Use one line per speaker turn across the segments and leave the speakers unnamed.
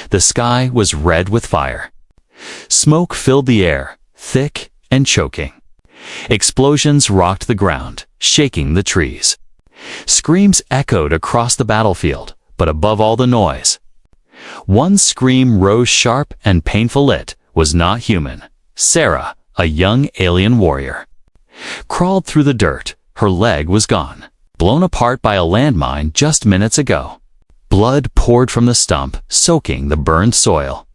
The sky was red with fire. Smoke filled the air, thick and choking. Explosions rocked the ground, shaking the trees. Screams echoed across the battlefield, but above all the noise, one scream rose sharp and painful. It was not human. Sarah, a young alien warrior, crawled through the dirt. Her leg was gone, blown apart by a landmine just minutes ago. Blood poured from the stump, soaking the burned soil.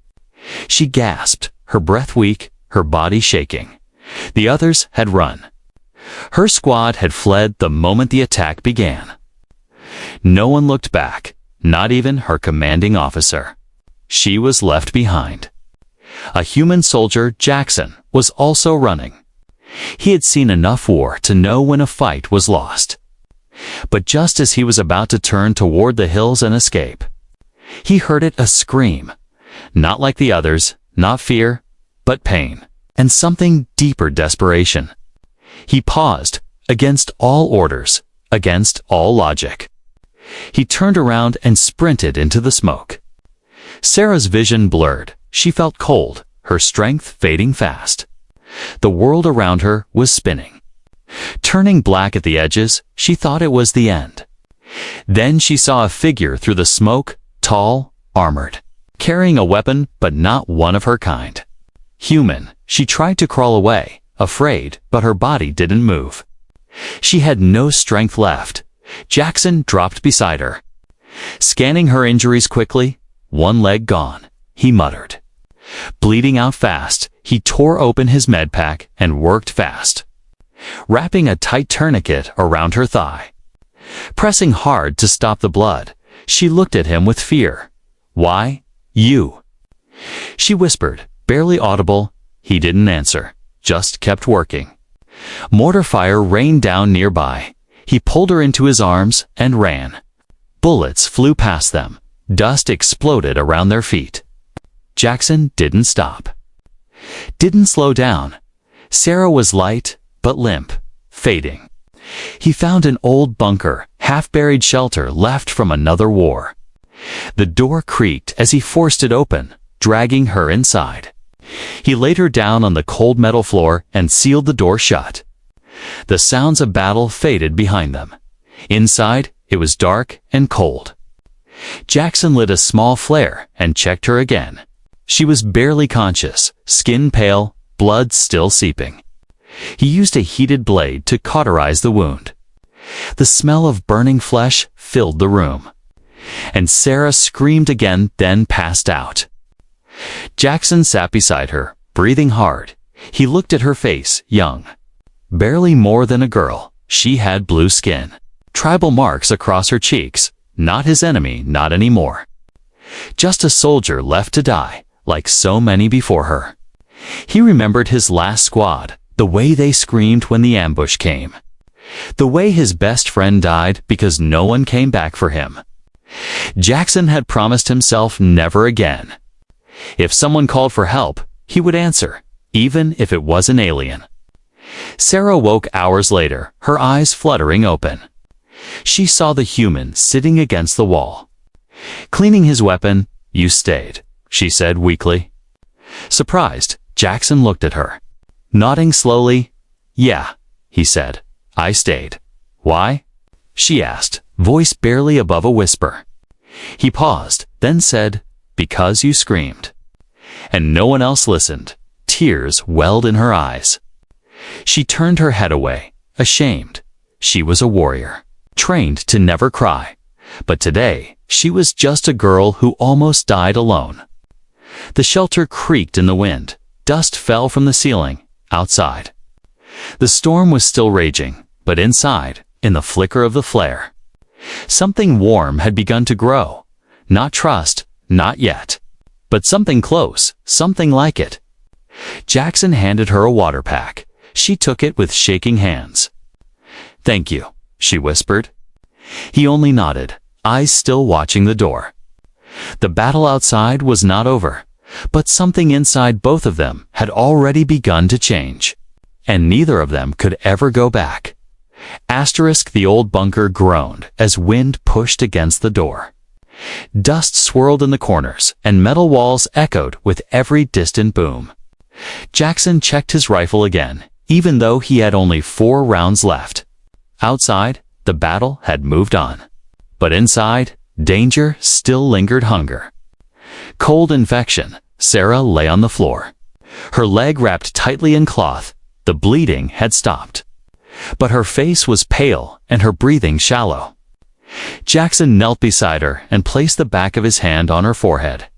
She gasped, her breath weak, her body shaking. The others had run. Her squad had fled the moment the attack began. No one looked back, not even her commanding officer. She was left behind. A human soldier, Jackson, was also running. He had seen enough war to know when a fight was lost. But just as he was about to turn toward the hills and escape, he heard a scream. Not like the others, not fear, but pain, and something deeper, desperation. He paused, against all orders, against all logic. He turned around and sprinted into the smoke. Sarah's vision blurred. She felt cold, her strength fading fast. The world around her was spinning. Turning black at the edges, she thought it was the end. Then she saw a figure through the smoke, tall, armored, carrying a weapon, but not one of her kind. Human, she tried to crawl away, afraid, but her body didn't move. She had no strength left. Jackson dropped beside her. Scanning her injuries quickly, one leg gone, he muttered. Bleeding out fast, he tore open his med pack and worked fast, wrapping a tight tourniquet around her thigh. Pressing hard to stop the blood, she looked at him with fear. "Why, you?" she whispered, barely audible. He didn't answer, just kept working. Mortar fire rained down nearby. He pulled her into his arms and ran. Bullets flew past them. Dust exploded around their feet. Jackson didn't stop. Didn't slow down. Sarah was light, but limp, fading. He found an old bunker, half-buried shelter left from another war. The door creaked as he forced it open, dragging her inside. He laid her down on the cold metal floor and sealed the door shut. The sounds of battle faded behind them. Inside, it was dark and cold. Jackson lit a small flare and checked her again. She was barely conscious, skin pale, blood still seeping. He used a heated blade to cauterize the wound. The smell of burning flesh filled the room. And Sarah screamed again, then passed out. Jackson sat beside her, breathing hard. He looked at her face, young. Barely more than a girl. She had blue skin. Tribal marks across her cheeks. Not his enemy, not anymore. Just a soldier left to die, like so many before her. He remembered his last squad, the way they screamed when the ambush came. The way his best friend died because no one came back for him. Jackson had promised himself never again. If someone called for help, he would answer, even if it was an alien. Sarah woke hours later, her eyes fluttering open. She saw the human sitting against the wall. Cleaning his weapon, "You stayed," she said weakly. Surprised, Jackson looked at her. Nodding slowly, "Yeah," he said, "I stayed." "Why?" she asked, voice barely above a whisper. He paused, then said, "Because you screamed." And no one else listened. Tears welled in her eyes. She turned her head away, ashamed. She was a warrior, trained to never cry. But today, she was just a girl who almost died alone. The shelter creaked in the wind. Dust fell from the ceiling, outside. The storm was still raging, but inside, in the flicker of the flare, something warm had begun to grow. Not trust, not yet. But something close, something like it. Jackson handed her a water pack. She took it with shaking hands. "Thank you," she whispered. He only nodded, eyes still watching the door. The battle outside was not over, but something inside both of them had already begun to change, and neither of them could ever go back. The old bunker groaned as wind pushed against the door. Dust swirled in the corners, and metal walls echoed with every distant boom. Jackson checked his rifle again, even though he had only 4 rounds left. Outside, the battle had moved on. But inside, danger still lingered. Hunger. Cold infection. Sarah lay on the floor. Her leg wrapped tightly in cloth. The bleeding had stopped. But her face was pale and her breathing shallow. Jackson knelt beside her and placed the back of his hand on her forehead.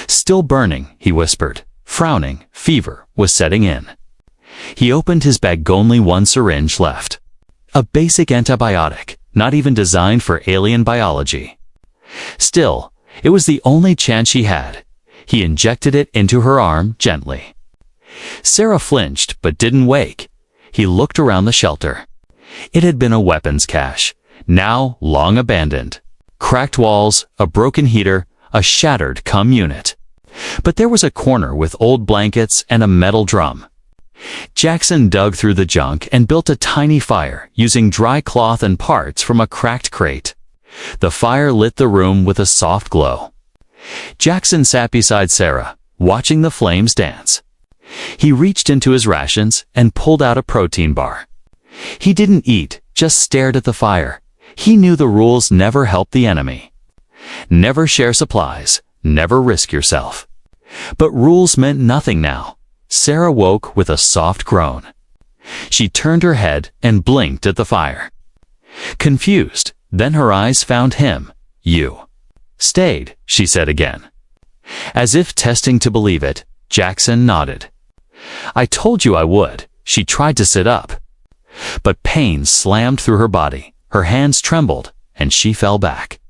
"Still burning," he whispered. Frowning, fever was setting in. He opened his bag. Only 1 syringe left. A basic antibiotic, not even designed for alien biology. Still, it was the only chance she had. He injected it into her arm gently. Sarah flinched but didn't wake. He looked around the shelter. It had been a weapons cache, now long abandoned. Cracked walls, a broken heater, a shattered comm unit. But there was a corner with old blankets and a metal drum. Jackson dug through the junk and built a tiny fire using dry cloth and parts from a cracked crate. The fire lit the room with a soft glow. Jackson sat beside Sarah, watching the flames dance. He reached into his rations and pulled out a protein bar. He didn't eat, just stared at the fire. He knew the rules never help the enemy. Never share supplies, never risk yourself. But rules meant nothing now. Sarah woke with a soft groan. She turned her head and blinked at the fire. Confused, then her eyes found him. "You stayed," she said again. As if testing to believe it, Jackson nodded. "I told you I would." She tried to sit up. But pain slammed through her body. Her hands trembled, and she fell back.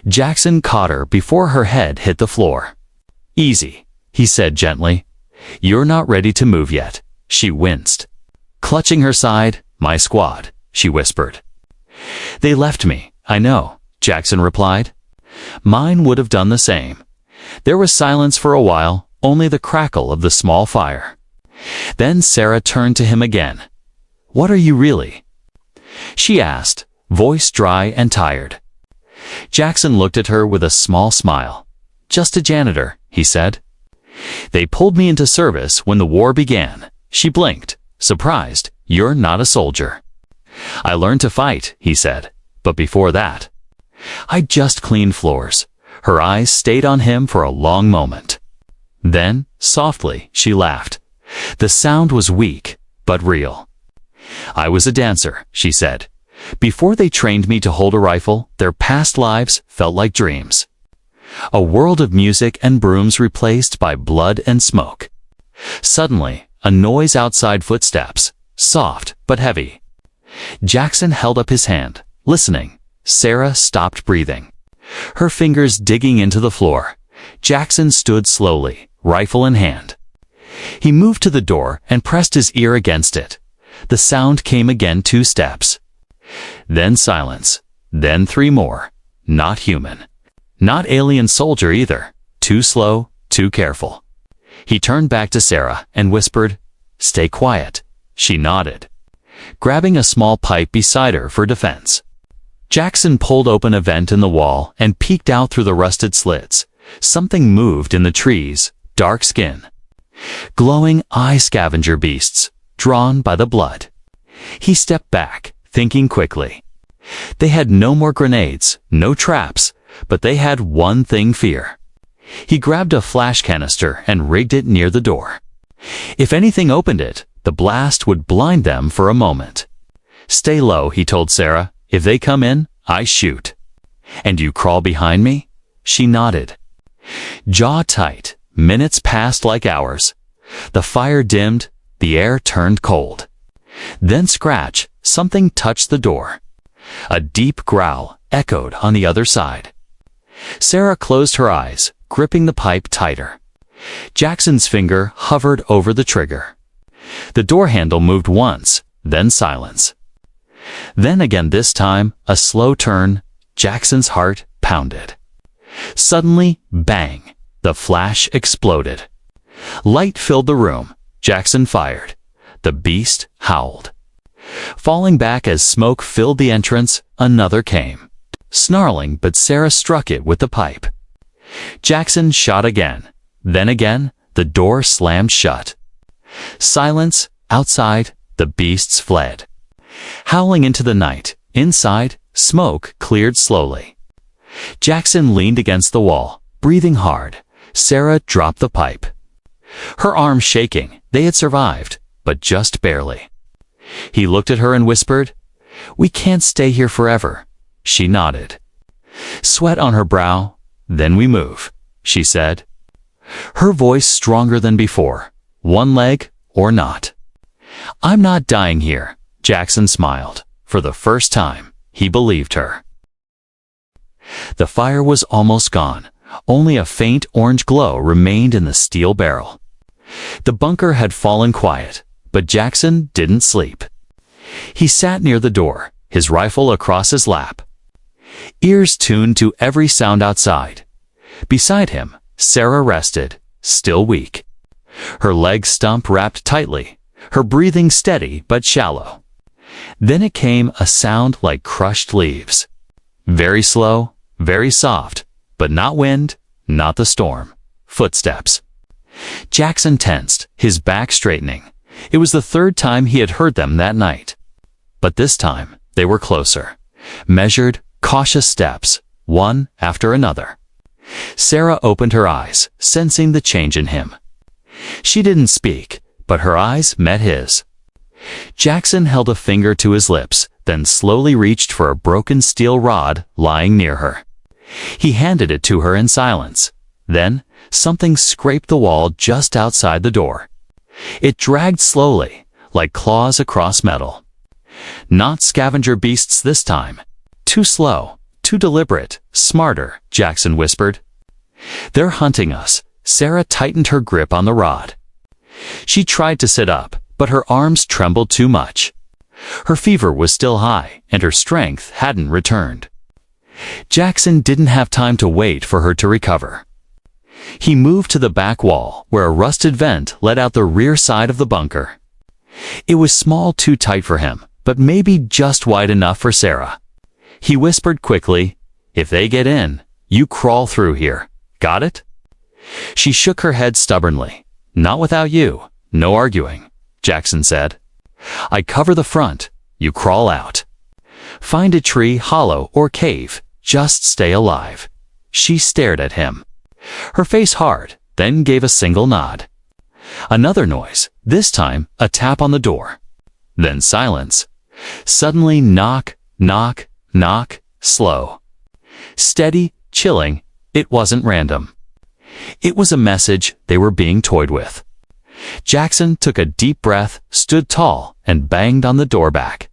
Jackson caught her before her head hit the floor. "Easy," he said gently. "You're not ready to move yet." She winced. Clutching her side, "My squad," she whispered. "They left me, I know," Jackson replied. "Mine would have done the same." There was silence for a while, only the crackle of the small fire. Then Sarah turned to him again. "What are you really?" she asked, voice dry and tired. Jackson looked at her with a small smile. "Just a janitor," he said. "They pulled me into service when the war began." She blinked, surprised. "You're not a soldier." "I learned to fight," he said. "But before that, I just cleaned floors." Her eyes stayed on him for a long moment. Then, softly, she laughed. The sound was weak, but real. "I was a dancer," she said. "Before they trained me to hold a rifle, their past lives felt like dreams. A world of music and brooms replaced by blood and smoke." Suddenly, a noise outside, footsteps, soft but heavy. Jackson held up his hand, listening. Sarah stopped breathing. Her fingers digging into the floor. Jackson stood slowly, rifle in hand. He moved to the door and pressed his ear against it. The sound came again, 2 steps. Then silence. Then 3 more. Not human. Not alien soldier either. Too slow, too careful. He turned back to Sarah and whispered, "Stay quiet." She nodded, grabbing a small pipe beside her for defense. Jackson pulled open a vent in the wall and peeked out through the rusted slits. Something moved in the trees, dark skin. Glowing eye, scavenger beasts, drawn by the blood. He stepped back, thinking quickly. They had no more grenades, no traps, but they had one thing: fear. He grabbed a flash canister and rigged it near the door. If anything opened it, the blast would blind them for a moment. "Stay low," he told Sarah. "If they come in, I shoot." "And you crawl behind me?" She nodded. Jaw tight, minutes passed like hours. The fire dimmed, the air turned cold. Then scratch, something touched the door. A deep growl echoed on the other side. Sarah closed her eyes, gripping the pipe tighter. Jackson's finger hovered over the trigger. The door handle moved once, then silence. Then again, this time, a slow turn. Jackson's heart pounded. Suddenly, bang! The flash exploded. Light filled the room. Jackson fired. The beast howled. Falling back as smoke filled the entrance, another came. snarling, but Sarah struck it with the pipe. Jackson shot again. Then again, the door slammed shut. Silence. Outside, the beasts fled. Howling into the night, inside, smoke cleared slowly. Jackson leaned against the wall, breathing hard. Sarah dropped the pipe. Her arms shaking, they had survived, but just barely. He looked at her and whispered, "We can't stay here forever." She nodded. Sweat on her brow. "Then we move," she said. Her voice stronger than before. "One leg or not." "I'm not dying here," Jackson smiled. For the first time, he believed her. The fire was almost gone. Only a faint orange glow remained in the steel barrel. The bunker had fallen quiet, but Jackson didn't sleep. He sat near the door, his rifle across his lap. Ears tuned to every sound outside. Beside him, Sarah rested, still weak. Her leg stump wrapped tightly, her breathing steady but shallow. Then it came a sound like crushed leaves. Very slow, very soft, but not wind, not the storm. Footsteps. Jackson tensed, his back straightening. It was the third time he had heard them that night. But this time, they were closer. Measured, cautious steps, one after another. Sarah opened her eyes, sensing the change in him. She didn't speak, but her eyes met his. Jackson held a finger to his lips, then slowly reached for a broken steel rod lying near her. He handed it to her in silence. Then, something scraped the wall just outside the door. It dragged slowly, like claws across metal. Not scavenger beasts this time. Too slow, too deliberate, smarter, Jackson whispered. "They're hunting us." Sarah tightened her grip on the rod. She tried to sit up, but her arms trembled too much. Her fever was still high, and her strength hadn't returned. Jackson didn't have time to wait for her to recover. He moved to the back wall, where a rusted vent led out the rear side of the bunker. It was small, too tight for him, but maybe just wide enough for Sarah. He whispered quickly, "If they get in, you crawl through here. Got it?" She shook her head stubbornly. "Not without you. No arguing," Jackson said. "I cover the front. You crawl out. Find a tree, hollow, or cave. Just stay alive." She stared at him. Her face hard, then gave a single nod. Another noise, this time a tap on the door. Then silence. Suddenly knock, knock, knock, slow. Steady, chilling, it wasn't random. It was a message they were being toyed with. Jackson took a deep breath, stood tall, and banged on the door back.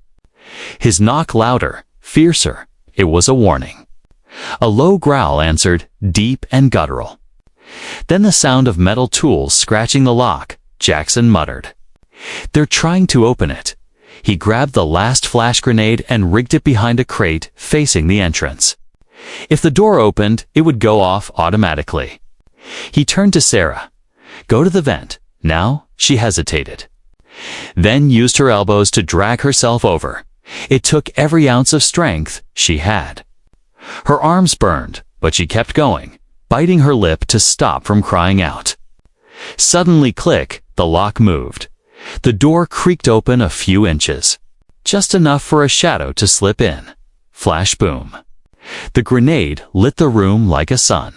His knock louder, fiercer. It was a warning. A low growl answered, deep and guttural. Then the sound of metal tools scratching the lock. Jackson muttered, "They're trying to open it." He grabbed the last flash grenade and rigged it behind a crate facing the entrance. If the door opened, it would go off automatically. He turned to Sarah. "Go to the vent." Now, she hesitated. Then used her elbows to drag herself over. It took every ounce of strength she had. Her arms burned, but she kept going, biting her lip to stop from crying out. Suddenly, click, the lock moved. The door creaked open a few inches. Just enough for a shadow to slip in. Flash boom. The grenade lit the room like a sun.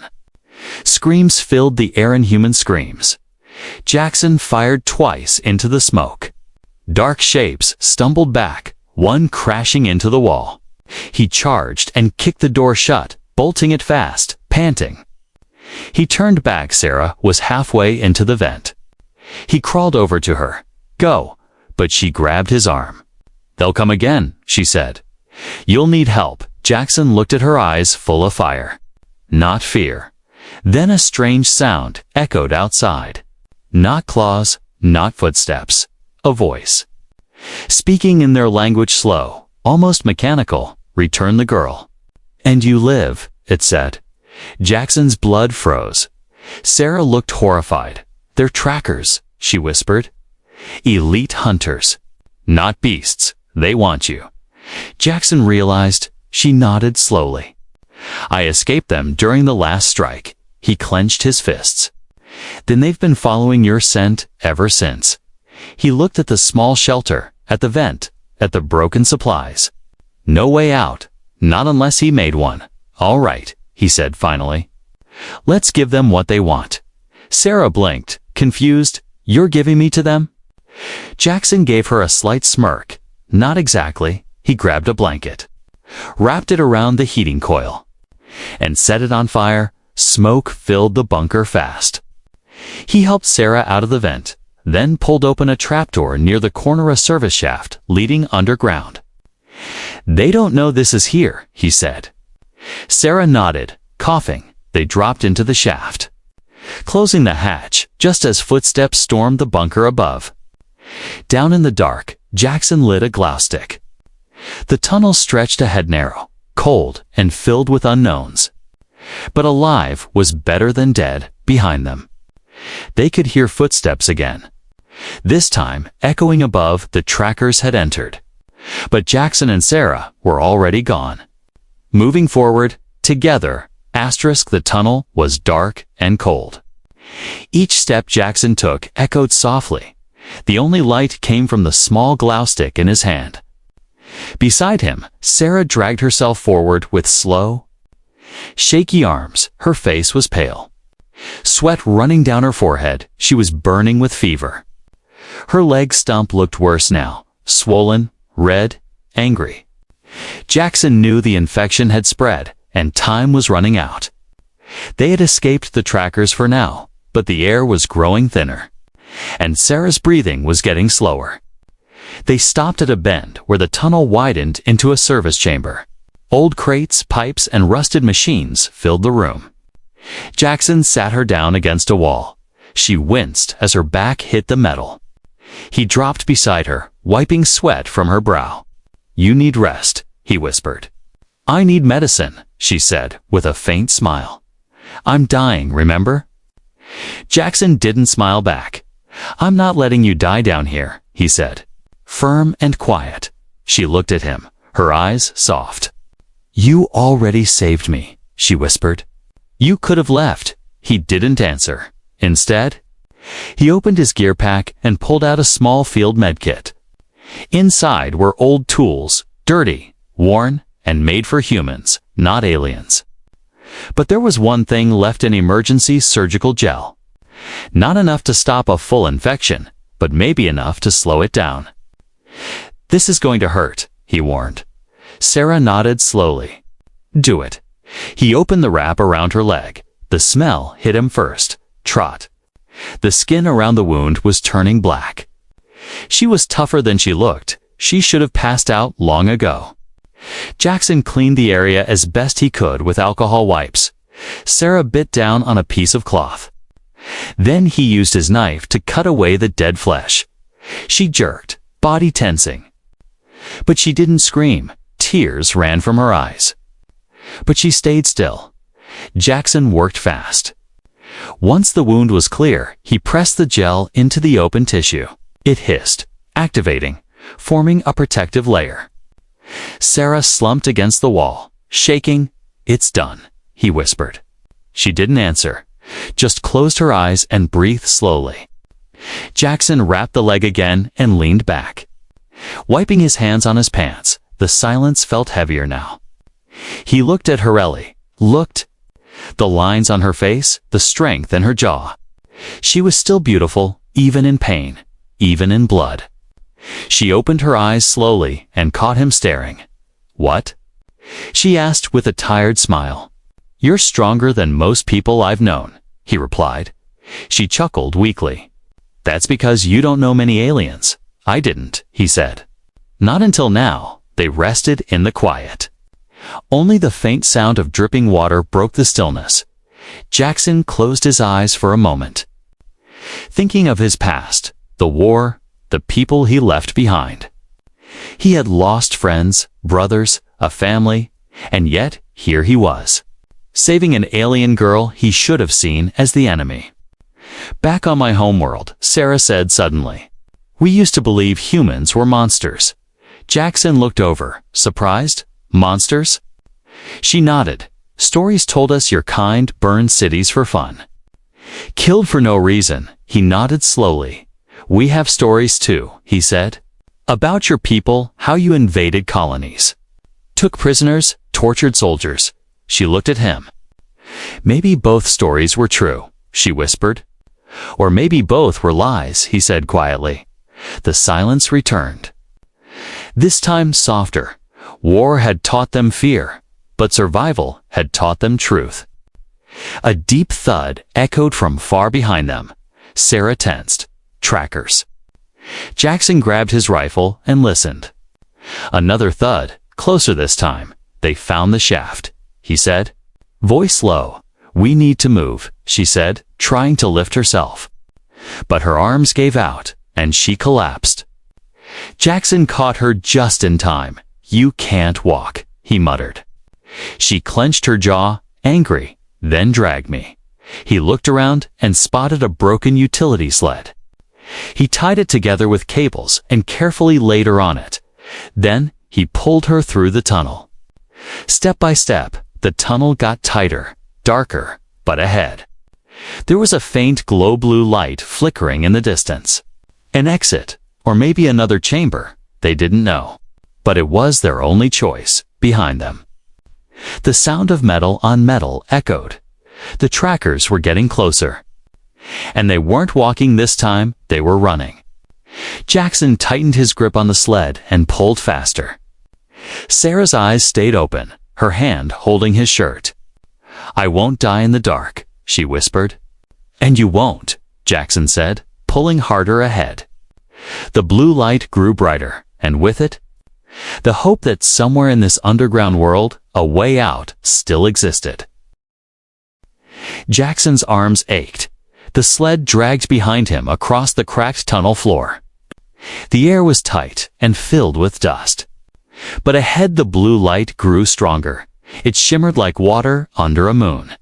Screams filled the air, inhuman screams. Jackson fired twice into the smoke. Dark shapes stumbled back, one crashing into the wall. He charged and kicked the door shut, bolting it fast, panting. He turned back. Sarah was halfway into the vent. He crawled over to her. "Go," but she grabbed his arm. "They'll come again," she said. "You'll need help." Jackson looked at her eyes full of fire. Not fear. Then a strange sound echoed outside. Not claws, not footsteps. A voice. Speaking in their language, slow, almost mechanical, returned the girl. "And you live," it said. Jackson's blood froze. Sarah looked horrified. "They're trackers," she whispered. "Elite hunters. Not beasts. They want you." Jackson realized. She nodded slowly. I escaped them during the last strike. He clenched his fists. Then they've been following your scent ever since. He looked at the small shelter, at the vent, at the broken supplies. No way out, not unless he made one. All right, he said finally. Let's give them what they want. Sarah blinked, confused. You're giving me to them? Jackson gave her a slight smirk. Not exactly. He grabbed a blanket, wrapped it around the heating coil, and set it on fire. Smoke filled the bunker fast. He helped Sarah out of the vent, then pulled open a trapdoor near the corner of service shaft leading underground. They don't know this is here, he said. Sarah nodded, coughing. They dropped into the shaft, closing the hatch just as footsteps stormed the bunker above. Down in the dark, Jackson lit a glow stick. The tunnel stretched ahead narrow, cold, and filled with unknowns. But alive was better than dead behind them. They could hear footsteps again. This time, echoing above, the trackers had entered. But Jackson and Sarah were already gone. Moving forward, together, the tunnel was dark and cold. Each step Jackson took echoed softly. The only light came from the small glow stick in his hand. Beside him, Sarah dragged herself forward with slow, shaky arms. Her face was pale. Sweat running down her forehead, she was burning with fever. Her leg stump looked worse now, swollen, red, angry. Jackson knew the infection had spread, and time was running out. They had escaped the trackers for now, but the air was growing thinner, and Sarah's breathing was getting slower. They stopped at a bend where the tunnel widened into a service chamber. Old crates, pipes, and rusted machines filled the room. Jackson sat her down against a wall. She winced as her back hit the metal. He dropped beside her, wiping sweat from her brow. You need rest, he whispered. I need medicine, she said with a faint smile. I'm dying, remember? Jackson didn't smile back. I'm not letting you die down here, he said. Firm and quiet. She looked at him, her eyes soft. You already saved me, she whispered. You could have left. He didn't answer. Instead, he opened his gear pack and pulled out a small field medkit. Inside were old tools, dirty, worn, and made for humans, not aliens. But there was one thing left: an emergency surgical gel. Not enough to stop a full infection, but maybe enough to slow it down. This is going to hurt, he warned. Sarah nodded slowly. Do it. He opened the wrap around her leg. The smell hit him first. Trot. The skin around the wound was turning black. She was tougher than she looked. She should have passed out long ago. Jackson cleaned the area as best he could with alcohol wipes. Sarah bit down on a piece of cloth. Then he used his knife to cut away the dead flesh. She jerked, body tensing. But she didn't scream. Tears ran from her eyes. But she stayed still. Jackson worked fast. Once the wound was clear, he pressed the gel into the open tissue. It hissed, activating, forming a protective layer. Sarah slumped against the wall, shaking. It's done, he whispered. She didn't answer, just closed her eyes and breathed slowly. Jackson wrapped the leg again and leaned back. Wiping his hands on his pants, the silence felt heavier now. He looked at Horelli, looked. The lines on her face, the strength in her jaw. She was still beautiful, even in pain, even in blood. She opened her eyes slowly and caught him staring. What? She asked with a tired smile. You're stronger than most people I've known, he replied. She chuckled weakly. That's because you don't know many aliens. I didn't, he said. Not until now. They rested in the quiet. Only the faint sound of dripping water broke the stillness. Jackson closed his eyes for a moment, thinking of his past, the war, the people he left behind. He had lost friends, brothers, a family, and yet here he was, saving an alien girl he should have seen as the enemy. Back on my homeworld, Sarah said suddenly. We used to believe humans were monsters. Jackson looked over, surprised. Monsters? She nodded. Stories told us your kind burned cities for fun. Killed for no reason, he nodded slowly. We have stories too, he said. About your people, how you invaded colonies. Took prisoners, tortured soldiers. She looked at him. Maybe both stories were true, she whispered. Or maybe both were lies, he said quietly. The silence returned. This time softer. War had taught them fear, but survival had taught them truth. A deep thud echoed from far behind them. Sarah tensed. Trackers. Jackson grabbed his rifle and listened. Another thud, closer this time. They found the shaft, he said. Voice low. We need to move, she said, trying to lift herself. But her arms gave out, and she collapsed. Jackson caught her just in time. You can't walk, he muttered. She clenched her jaw, angry, then dragged me. He looked around and spotted a broken utility sled. He tied it together with cables and carefully laid her on it. Then he pulled her through the tunnel. Step by step, the tunnel got tighter, darker, but ahead. There was a faint glow-blue light flickering in the distance. An exit, or maybe another chamber, they didn't know. But it was their only choice, behind them. The sound of metal on metal echoed. The trackers were getting closer. And they weren't walking this time, they were running. Jackson tightened his grip on the sled and pulled faster. Sarah's eyes stayed open, her hand holding his shirt. I won't die in the dark, she whispered. And you won't, Jackson said, pulling harder ahead. The blue light grew brighter, and with it, the hope that somewhere in this underground world, a way out still existed. Jackson's arms ached. The sled dragged behind him across the cracked tunnel floor. The air was tight and filled with dust. But ahead the blue light grew stronger. It shimmered like water under a moon.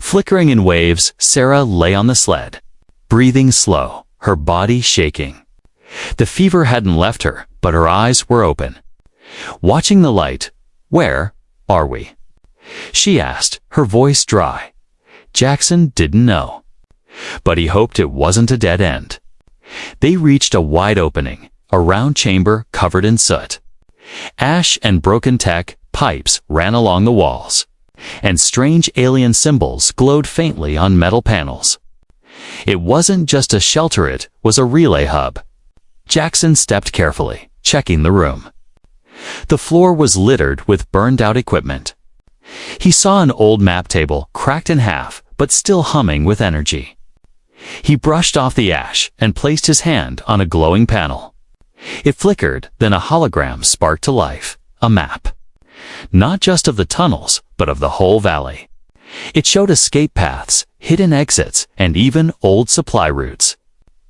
Flickering in waves, Sarah lay on the sled, breathing slow, her body shaking. The fever hadn't left her, but her eyes were open. Watching the light, where are we? She asked, her voice dry. Jackson didn't know. But he hoped it wasn't a dead end. They reached a wide opening, a round chamber covered in soot. Ash and broken tech pipes ran along the walls, and strange alien symbols glowed faintly on metal panels. It wasn't just a shelter, it was a relay hub. Jackson stepped carefully, checking the room. The floor was littered with burned-out equipment. He saw an old map table, cracked in half, but still humming with energy. He brushed off the ash and placed his hand on a glowing panel. It flickered, then a hologram sparked to life, a map. Not just of the tunnels, but of the whole valley. It showed escape paths, hidden exits, and even old supply routes.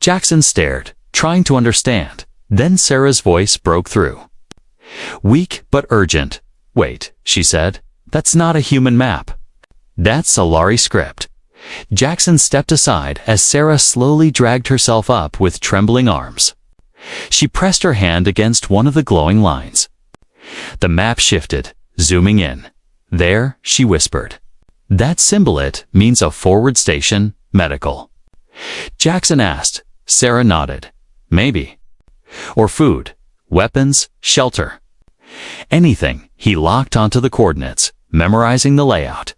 Jackson stared, trying to understand. Then Sarah's voice broke through. Weak but urgent. Wait, she said. That's not a human map. That's Solari script. Jackson stepped aside as Sarah slowly dragged herself up with trembling arms. She pressed her hand against one of the glowing lines. The map shifted, zooming in. There, she whispered. That symbol it means a forward station, medical. Jackson asked. Sarah nodded. Maybe. Or food, weapons, shelter. Anything. He locked onto the coordinates, memorizing the layout.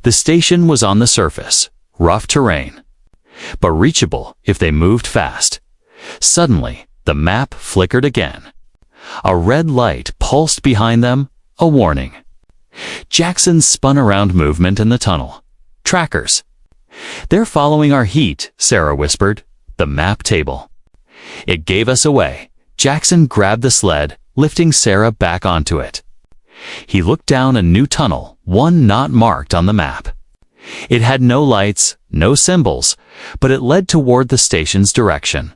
The station was on the surface, rough terrain, but reachable if they moved fast. Suddenly, the map flickered again. A red light pulsed behind them, a warning. Jackson spun around movement in the tunnel. Trackers. They're following our heat, Sarah whispered. The map table. It gave us away. Jackson grabbed the sled, lifting Sarah back onto it. He looked down a new tunnel, one not marked on the map. It had no lights, no symbols, but it led toward the station's direction.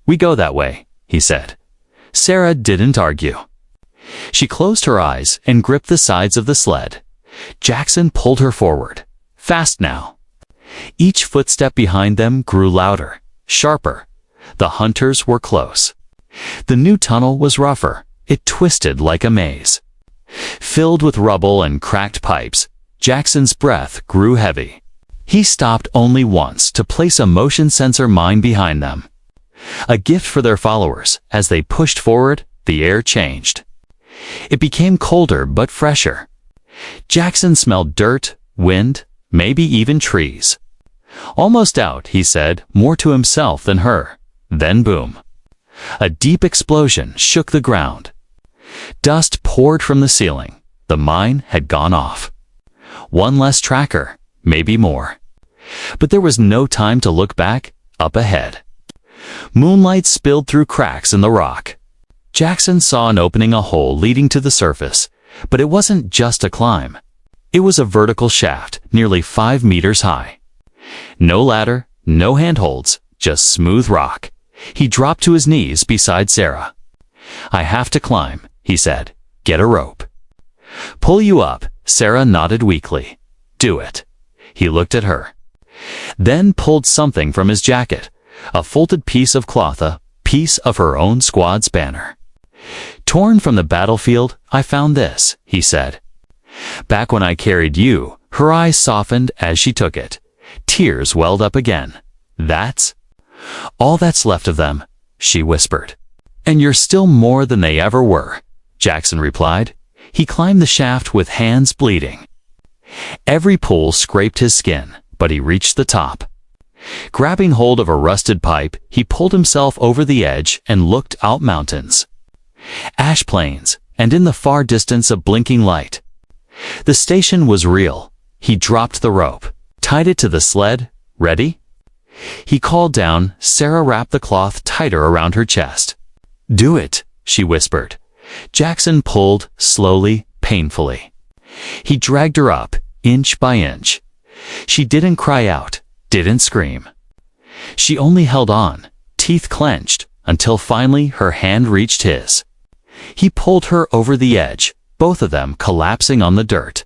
We go that way, he said. Sarah didn't argue. She closed her eyes and gripped the sides of the sled. Jackson pulled her forward. Fast now. Each footstep behind them grew louder, sharper. The hunters were close. The new tunnel was rougher. It twisted like a maze. Filled with rubble and cracked pipes, Jackson's breath grew heavy. He stopped only once to place a motion sensor mine behind them. A gift for their followers. As they pushed forward, the air changed. It became colder but fresher. Jackson smelled dirt, wind, maybe even trees. Almost out, he said, more to himself than her. Then boom. A deep explosion shook the ground. Dust poured from the ceiling. The mine had gone off. One less tracker, maybe more. But there was no time to look back. Up ahead, moonlight spilled through cracks in the rock. Jackson saw an opening, a hole leading to the surface, but it wasn't just a climb. It was a vertical shaft, nearly 5 meters high. No ladder, no handholds, just smooth rock. He dropped to his knees beside Sarah. "I have to climb," he said. "Get a rope." "Pull you up," Sarah nodded weakly. "Do it." He looked at her. Then pulled something from his jacket, a folded piece of cloth, a piece of her own squad's banner. "Torn from the battlefield, I found this," he said. "Back when I carried you." Her eyes softened as she took it. Tears welled up again. "That's all that's left of them," she whispered. "And you're still more than they ever were," Jackson replied. He climbed the shaft with hands bleeding. Every pull scraped his skin, but he reached the top. Grabbing hold of a rusted pipe, he pulled himself over the edge and looked out. Mountains, ash plains, and in the far distance a blinking light. The station was real. He dropped the rope, tied it to the sled. "Ready?" He called down. Sarah wrapped the cloth tighter around her chest. "Do it," she whispered. Jackson pulled, slowly, painfully. He dragged her up, inch by inch. She didn't cry out, didn't scream. She only held on, teeth clenched, until finally her hand reached his. He pulled her over the edge, both of them collapsing on the dirt.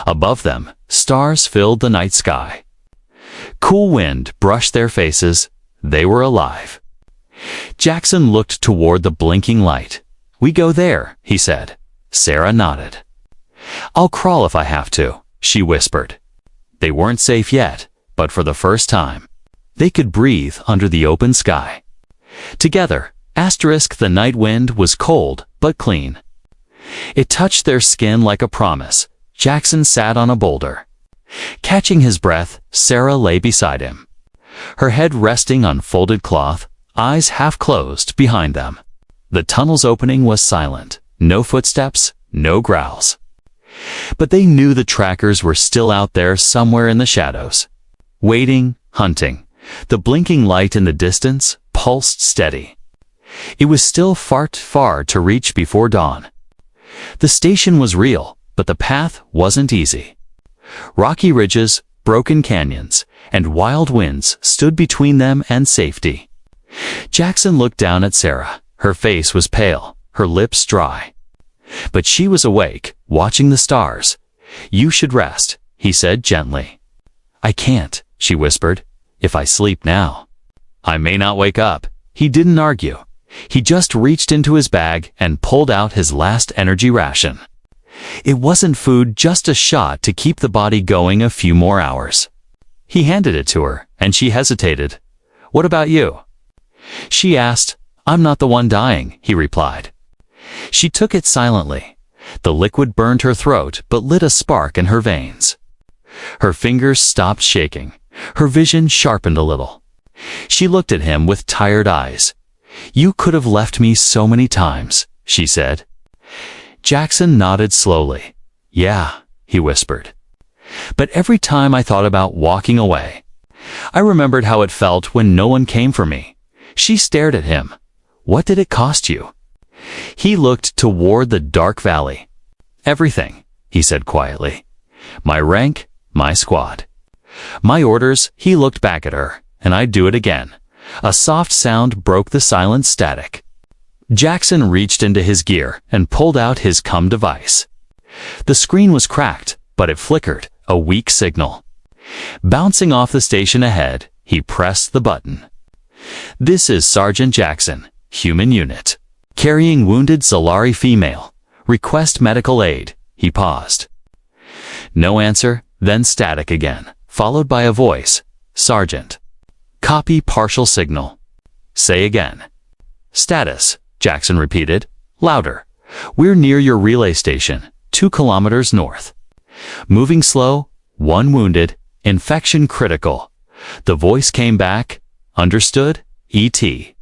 Above them, stars filled the night sky. Cool wind brushed their faces. They were alive. Jackson looked toward the blinking light. "We go there," he said. Sarah nodded. "I'll crawl if I have to," she whispered. They weren't safe yet, but for the first time, they could breathe under the open sky. Together, the night wind was cold but clean. It touched their skin like a promise. Jackson sat on a boulder. Catching his breath, Sarah lay beside him. Her head resting on folded cloth, eyes half closed behind them. The tunnel's opening was silent. No footsteps, no growls. But they knew the trackers were still out there somewhere in the shadows. Waiting, hunting. The blinking light in the distance pulsed steady. It was still far to reach before dawn. The station was real, but the path wasn't easy. Rocky ridges, broken canyons, and wild winds stood between them and safety. Jackson looked down at Sarah. Her face was pale, her lips dry. But she was awake, watching the stars. "You should rest," he said gently. "I can't," she whispered. "If I sleep now, I may not wake up." He didn't argue. He just reached into his bag and pulled out his last energy ration. It wasn't food, just a shot to keep the body going a few more hours. He handed it to her, and she hesitated. "What about you?" she asked. "I'm not the one dying," he replied. She took it silently. The liquid burned her throat but lit a spark in her veins. Her fingers stopped shaking. Her vision sharpened a little. She looked at him with tired eyes. "You could have left me so many times," she said. Jackson nodded slowly. "Yeah," he whispered. "But every time I thought about walking away, I remembered how it felt when no one came for me." She stared at him. "What did it cost you?" He looked toward the dark valley. "Everything," he said quietly. "My rank, my squad, my orders." He looked back at her. "And I'd do it again." A soft sound broke the silent static. Jackson reached into his gear and pulled out his COM device. The screen was cracked, but it flickered, a weak signal. Bouncing off the station ahead, he pressed the button. "This is Sergeant Jackson, human unit. Carrying wounded Zalari female. Request medical aid. He paused. No answer, then static again, followed by a voice. Sergeant. Copy partial signal. Say again. Status, Jackson repeated, louder. We're near your relay station, 2 kilometers north. Moving slow, 1 wounded, infection critical. The voice came back. Understood? E.T.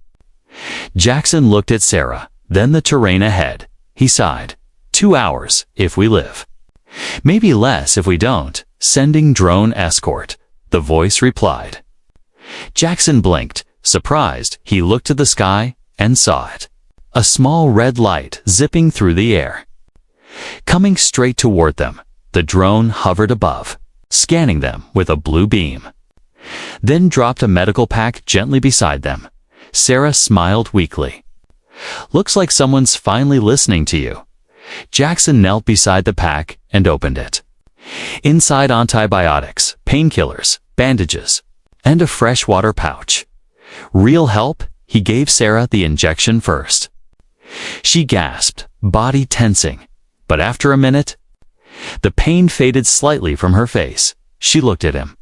Jackson looked at Sarah, then the terrain ahead. He sighed. 2 hours, if we live. Maybe less if we don't. Sending drone escort. The voice replied. Jackson blinked. Surprised, he looked to the sky and saw it. A small red light zipping through the air. Coming straight toward them, the drone hovered above, scanning them with a blue beam. Then dropped a medical pack gently beside them. Sarah smiled weakly. Looks like someone's finally listening to you. Jackson knelt beside the pack and opened it. Inside antibiotics, painkillers, bandages, and a freshwater pouch. Real help? He gave Sarah the injection first. She gasped, body tensing, but after a minute, the pain faded slightly from her face. She looked at him.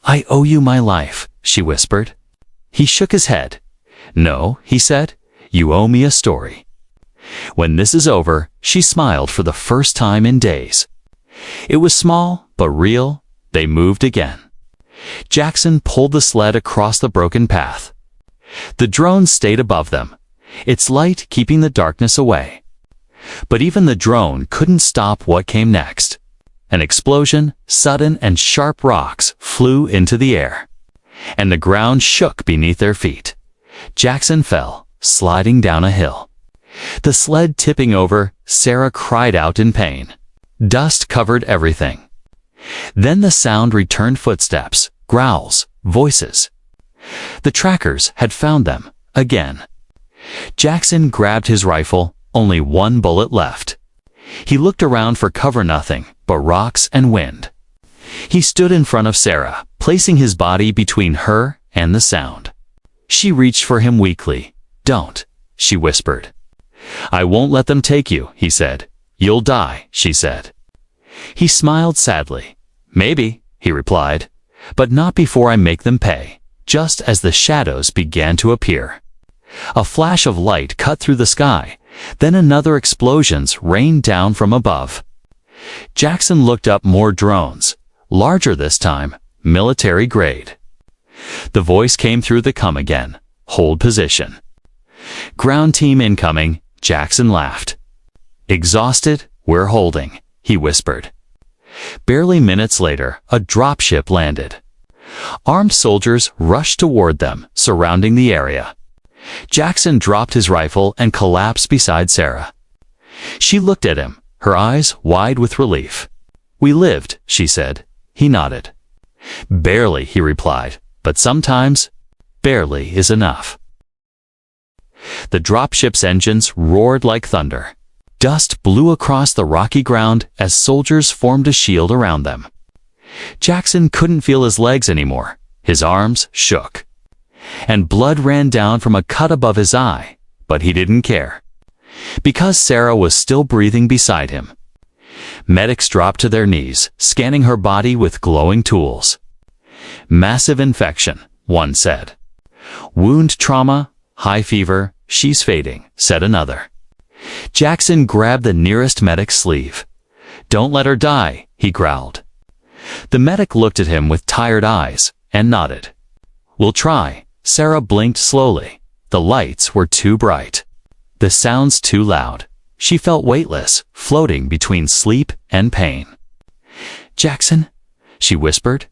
I owe you my life, she whispered. He shook his head. No, he said, you owe me a story. When this is over, she smiled for the first time in days. It was small, but real. They moved again. Jackson pulled the sled across the broken path. The drone stayed above them, its light keeping the darkness away. But even the drone couldn't stop what came next. An explosion, sudden and sharp rocks flew into the air, and the ground shook beneath their feet. Jackson fell, sliding down a hill. The sled tipping over, Sarah cried out in pain. Dust covered everything. Then the sound returned: footsteps, growls, voices. The trackers had found them, again. Jackson grabbed his rifle, only 1 bullet left. He looked around for cover, nothing but rocks and wind. He stood in front of Sarah, placing his body between her and the sound. She reached for him weakly. Don't, she whispered. I won't let them take you, he said. You'll die, she said. He smiled sadly. Maybe, he replied, but not before I make them pay. Just as the shadows began to appear. A flash of light cut through the sky, then another explosions rained down from above. Jackson looked up. More drones, larger this time, military grade. The voice came through the come again. Hold position. Ground team incoming, Jackson laughed. Exhausted? We're holding, he whispered. Barely minutes later, a dropship landed. Armed soldiers rushed toward them, surrounding the area. Jackson dropped his rifle and collapsed beside Sarah. She looked at him, her eyes wide with relief. We lived, she said. He nodded. Barely, he replied, but sometimes, barely is enough. The dropship's engines roared like thunder. Dust blew across the rocky ground as soldiers formed a shield around them. Jackson couldn't feel his legs anymore. His arms shook. And blood ran down from a cut above his eye, but he didn't care. Because Sarah was still breathing beside him. Medics dropped to their knees, scanning her body with glowing tools. Massive infection, one said. Wound trauma, high fever, she's fading, said another. Jackson grabbed the nearest medic's sleeve. Don't let her die, he growled. The medic looked at him with tired eyes and nodded. We'll try. Sarah blinked slowly. The lights were too bright. The sounds too loud. She felt weightless, floating between sleep and pain. Jackson, she whispered.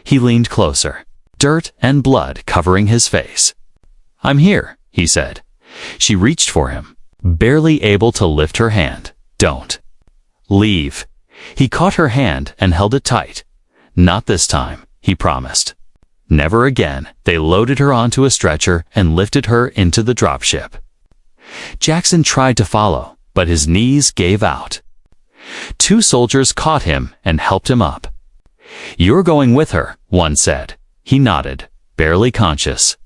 He leaned closer, dirt and blood covering his face. I'm here, he said. She reached for him, barely able to lift her hand. Don't leave. He caught her hand and held it tight. Not this time, he promised. Never again. They loaded her onto a stretcher and lifted her into the dropship. Jackson tried to follow, but his knees gave out. 2 soldiers caught him and helped him up. You're going with her, one said. He nodded, barely conscious.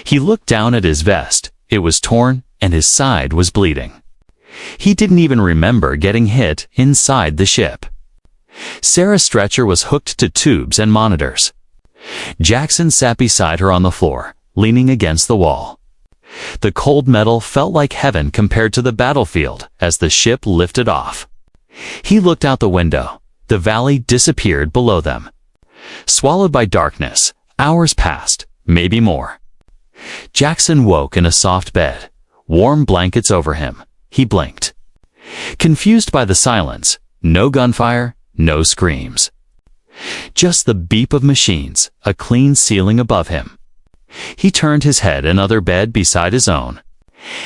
He looked down at his vest. It was torn and his side was bleeding. He didn't even remember getting hit inside the ship. Sarah's stretcher was hooked to tubes and monitors. Jackson sat beside her on the floor, leaning against the wall. The cold metal felt like heaven compared to the battlefield as the ship lifted off. He looked out the window. The valley disappeared below them. Swallowed by darkness, hours passed, maybe more. Jackson woke in a soft bed, warm blankets over him. He blinked. Confused by the silence, no gunfire, no screams. Just the beep of machines, a clean ceiling above him. He turned his head, another bed beside his own.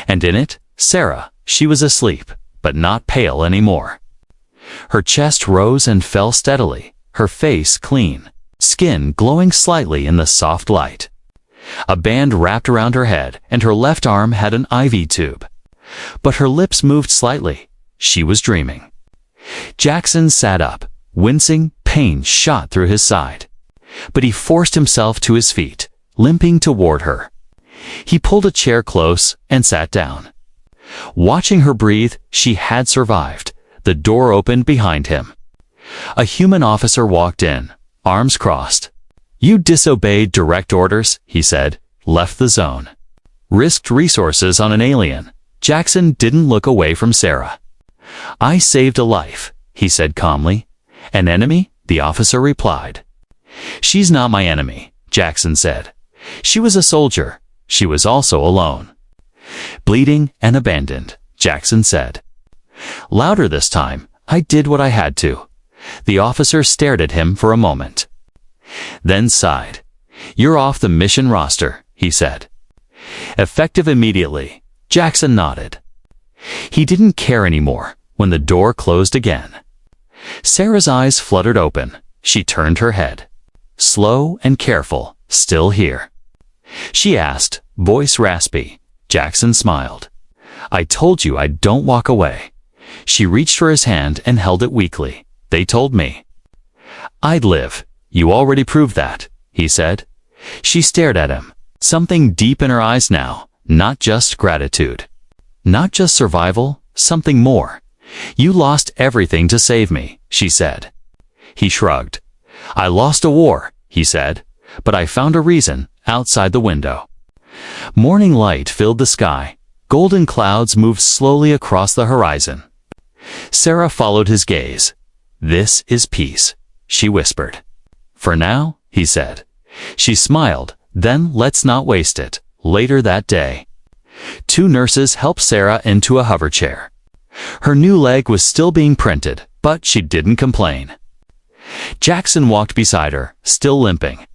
And in it, Sarah. She was asleep, but not pale anymore. Her chest rose and fell steadily, her face clean, skin glowing slightly in the soft light. A band wrapped around her head, and her left arm had an IV tube. But her lips moved slightly. She was dreaming. Jackson sat up, wincing. Pain shot through his side. But he forced himself to his feet, limping toward her. He pulled a chair close and sat down. Watching her breathe, she had survived. The door opened behind him. A human officer walked in, arms crossed. "You disobeyed direct orders," he said, "left the zone. Risked resources on an alien." Jackson didn't look away from Sarah. "I saved a life," he said calmly. "An enemy?" the officer replied. "She's not my enemy," Jackson said. "She was a soldier. She was also alone." "Bleeding and abandoned," Jackson said. Louder this time, "I did what I had to." The officer stared at him for a moment. Then sighed. "You're off the mission roster," he said. "Effective immediately." Jackson nodded. He didn't care anymore when the door closed again. Sarah's eyes fluttered open. She turned her head. Slow and careful, "Still here?" she asked, voice raspy. Jackson smiled. "I told you I don't walk away." She reached for his hand and held it weakly. "They told me I'd live. You already proved that," he said. She stared at him, something deep in her eyes now, not just gratitude. Not just survival, something more. "You lost everything to save me," she said. He shrugged. "I lost a war," he said, "but I found a reason outside the window." Morning light filled the sky. Golden clouds moved slowly across the horizon. Sarah followed his gaze. "This is peace," she whispered. "For now," he said. She smiled. "Then let's not waste it." Later that day, 2 nurses helped Sarah into a hover chair. Her new leg was still being printed, but she didn't complain. Jackson walked beside her, still limping.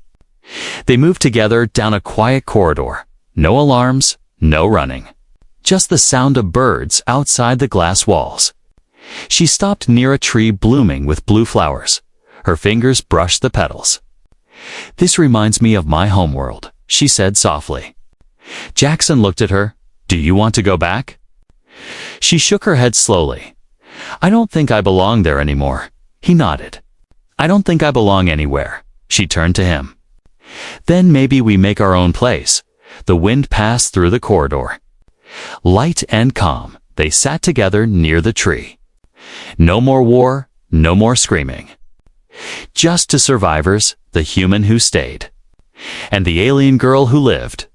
They moved together down a quiet corridor. No alarms, no running. Just the sound of birds outside the glass walls. She stopped near a tree blooming with blue flowers. Her fingers brushed the petals. "This reminds me of my homeworld," she said softly. Jackson looked at her. "Do you want to go back?" She shook her head slowly. "I don't think I belong there anymore." He nodded. "I don't think I belong anywhere." She turned to him. "Then maybe we make our own place." The wind passed through the corridor. Light and calm, they sat together near the tree. No more war, no more screaming. Just 2 survivors, the human who stayed, and the alien girl who lived.